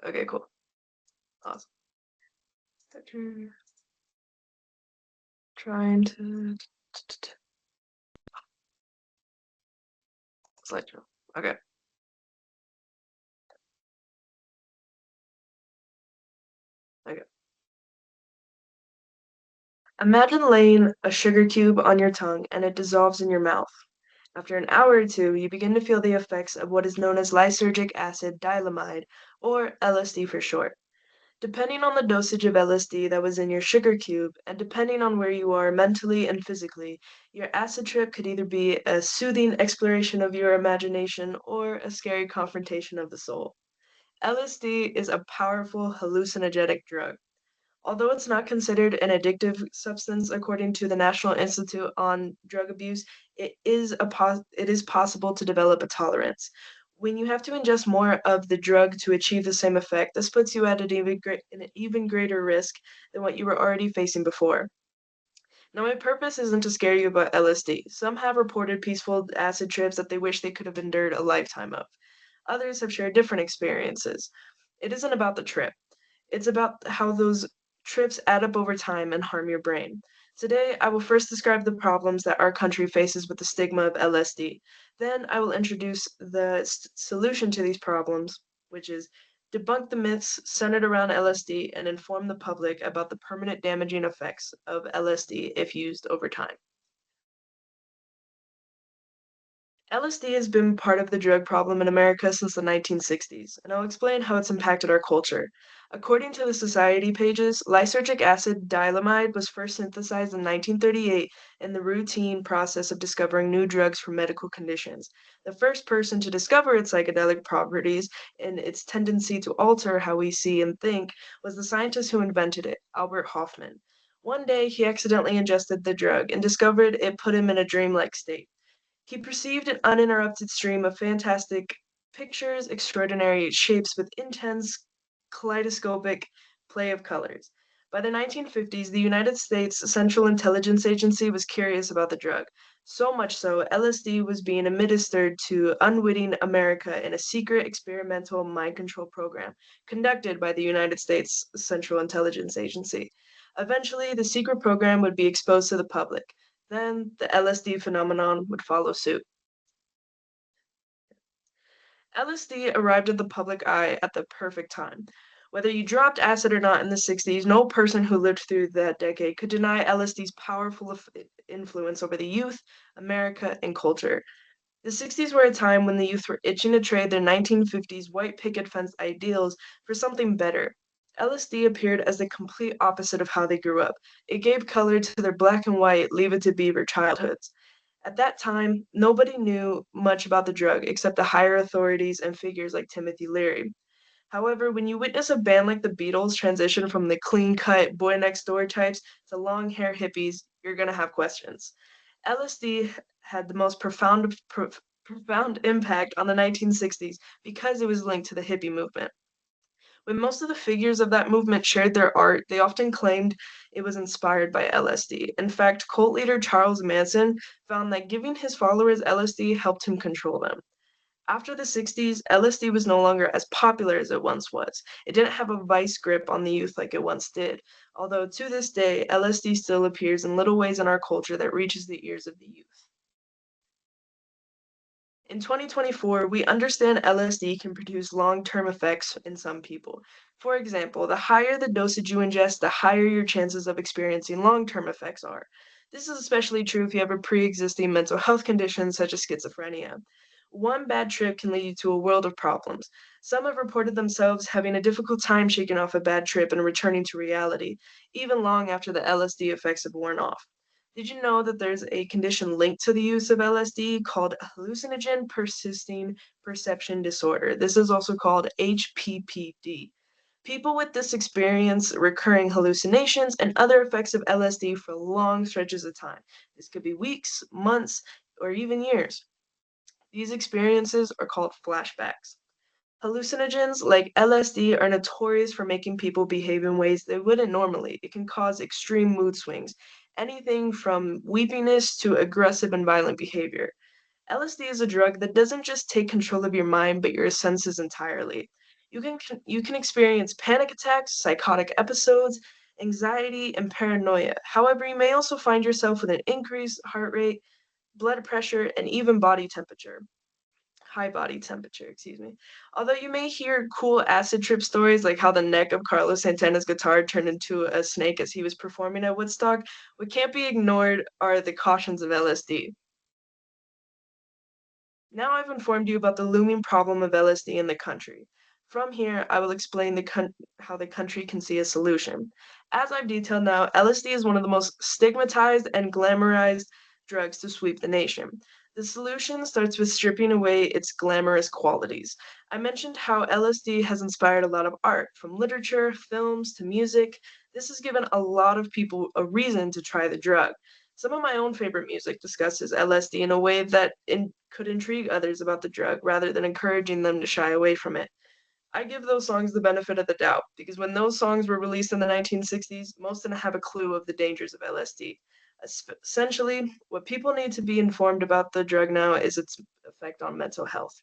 Okay, cool. Awesome. After trying to slideshow. Okay. Okay. Imagine laying a sugar cube on your tongue and it dissolves in your mouth. After an hour or two, you begin to feel the effects of what is known as lysergic acid dilamide, or LSD for short. Depending on the dosage of LSD that was in your sugar cube, and depending on where you are mentally and physically, your acid trip could either be a soothing exploration of your imagination or a scary confrontation of the soul. LSD is a powerful hallucinogenic drug. Although it's not considered an addictive substance according to the National Institute on Drug Abuse, it is possible to develop a tolerance. When you have to ingest more of the drug to achieve the same effect, this puts you at an even greater risk than what you were already facing before. Now, my purpose isn't to scare you about LSD. Some have reported peaceful acid trips that they wish they could have endured a lifetime of. Others have shared different experiences. It isn't about the trip. It's about how those trips add up over time and harm your brain. Today, I will first describe the problems that our country faces with the stigma of LSD. Then, I will introduce the solution to these problems, which is debunk the myths centered around LSD and inform the public about the permanent damaging effects of LSD if used over time. LSD has been part of the drug problem in America since the 1960s, and I'll explain how it's impacted our culture. According to the society pages, lysergic acid dilamide was first synthesized in 1938 in the routine process of discovering new drugs for medical conditions. The first person to discover its psychedelic properties and its tendency to alter how we see and think was the scientist who invented it, Albert Hofmann. One day, he accidentally ingested the drug and discovered it put him in a dreamlike state. He perceived an uninterrupted stream of fantastic pictures, extraordinary shapes with intense kaleidoscopic play of colors. By the 1950s, the United States Central Intelligence Agency was curious about the drug. So much so, LSD was being administered to unwitting America in a secret experimental mind control program conducted by the United States Central Intelligence Agency. Eventually, the secret program would be exposed to the public. Then the LSD phenomenon would follow suit. LSD arrived at the public eye at the perfect time. Whether you dropped acid or not in the 60s, no person who lived through that decade could deny LSD's powerful influence over the youth, America, and culture. The 60s were a time when the youth were itching to trade their 1950s white picket fence ideals for something better. LSD appeared as the complete opposite of how they grew up. It gave color to their black and white, leave it to beaver childhoods. At that time, nobody knew much about the drug except the higher authorities and figures like Timothy Leary. However, when you witness a band like the Beatles transition from the clean cut boy next door types to long hair hippies, you're going to have questions. LSD had the most profound impact on the 1960s because it was linked to the hippie movement. When most of the figures of that movement shared their art, they often claimed it was inspired by LSD. In fact, cult leader Charles Manson found that giving his followers LSD helped him control them. After the 60s, LSD was no longer as popular as it once was. It didn't have a vice grip on the youth like it once did, although to this day, LSD still appears in little ways in our culture that reaches the ears of the youth. In 2024, we understand LSD can produce long-term effects in some people. For example, the higher the dosage you ingest, the higher your chances of experiencing long-term effects are. This is especially true if you have a pre-existing mental health condition such as schizophrenia. One bad trip can lead you to a world of problems. Some have reported themselves having a difficult time shaking off a bad trip and returning to reality, even long after the LSD effects have worn off. Did you know that there's a condition linked to the use of LSD called hallucinogen persisting perception disorder? This is also called HPPD. People with this experience recurring hallucinations and other effects of LSD for long stretches of time. This could be weeks, months, or even years. These experiences are called flashbacks. Hallucinogens like LSD are notorious for making people behave in ways they wouldn't normally. It can cause extreme mood swings, anything from weepiness to aggressive and violent behavior. LSD is a drug that doesn't just take control of your mind, but your senses entirely. You can experience panic attacks, psychotic episodes, anxiety, and paranoia. However, you may also find yourself with an increased heart rate, blood pressure, and even body temperature. High body temperature, excuse me. Although you may hear cool acid trip stories like how the neck of Carlos Santana's guitar turned into a snake as he was performing at Woodstock, what can't be ignored are the cautions of LSD. Now I've informed you about the looming problem of LSD in the country. From here, I will explain how the country can see a solution. As I've detailed now, LSD is one of the most stigmatized and glamorized drugs to sweep the nation. The solution starts with stripping away its glamorous qualities. I mentioned how LSD has inspired a lot of art, from literature, films, to music. This has given a lot of people a reason to try the drug. Some of my own favorite music discusses LSD in a way that could intrigue others about the drug rather than encouraging them to shy away from it. I give those songs the benefit of the doubt because when those songs were released in the 1960s, most didn't have a clue of the dangers of LSD. Essentially, what people need to be informed about the drug now is its effect on mental health.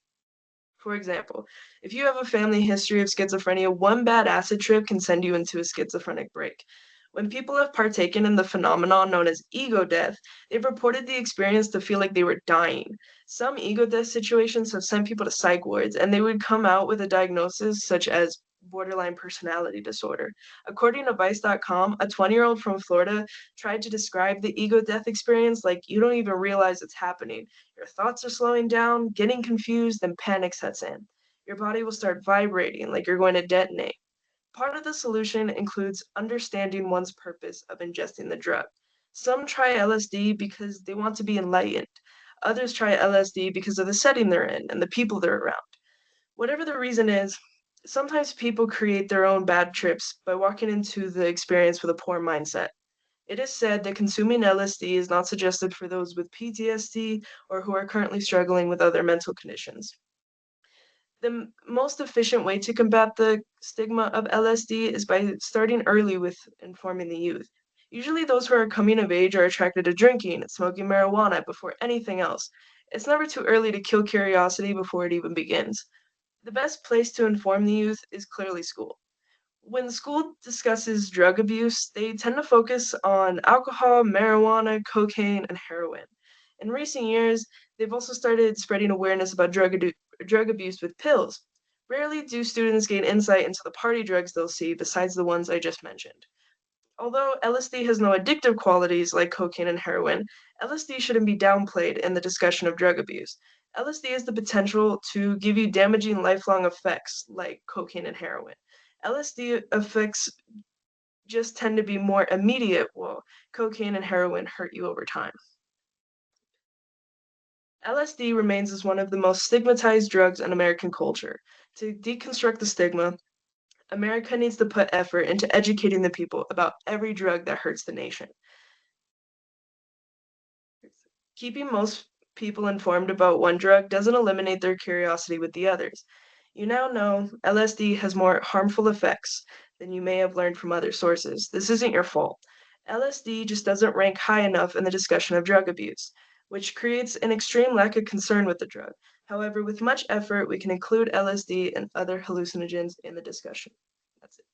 For example, if you have a family history of schizophrenia, one bad acid trip can send you into a schizophrenic break. When people have partaken in the phenomenon known as ego death, they've reported the experience to feel like they were dying. Some ego death situations have sent people to psych wards, and they would come out with a diagnosis such as borderline personality disorder. According to Vice.com, a 20-year-old from Florida tried to describe the ego death experience like you don't even realize it's happening. Your thoughts are slowing down, getting confused, then panic sets in. Your body will start vibrating like you're going to detonate. Part of the solution includes understanding one's purpose of ingesting the drug. Some try LSD because they want to be enlightened. Others try LSD because of the setting they're in and the people they're around. Whatever the reason is, sometimes people create their own bad trips by walking into the experience with a poor mindset. It is said that consuming LSD is not suggested for those with PTSD or who are currently struggling with other mental conditions. The most efficient way to combat the stigma of LSD is by starting early with informing the youth. Usually, those who are coming of age are attracted to drinking and smoking marijuana before anything else. It's never too early to kill curiosity before it even begins. The best place to inform the youth is clearly school. When school discusses drug abuse, they tend to focus on alcohol, marijuana, cocaine, and heroin. In recent years, they've also started spreading awareness about drug abuse with pills. Rarely do students gain insight into the party drugs they'll see besides the ones I just mentioned. Although LSD has no addictive qualities like cocaine and heroin, LSD shouldn't be downplayed in the discussion of drug abuse. LSD has the potential to give you damaging lifelong effects like cocaine and heroin. LSD effects just tend to be more immediate, while cocaine and heroin hurt you over time. LSD remains as one of the most stigmatized drugs in American culture. To deconstruct the stigma, America needs to put effort into educating the people about every drug that hurts the nation. Keeping most people informed about one drug doesn't eliminate their curiosity with the others. You now know LSD has more harmful effects than you may have learned from other sources. This isn't your fault. LSD just doesn't rank high enough in the discussion of drug abuse, which creates an extreme lack of concern with the drug. However, with much effort, we can include LSD and other hallucinogens in the discussion. That's it.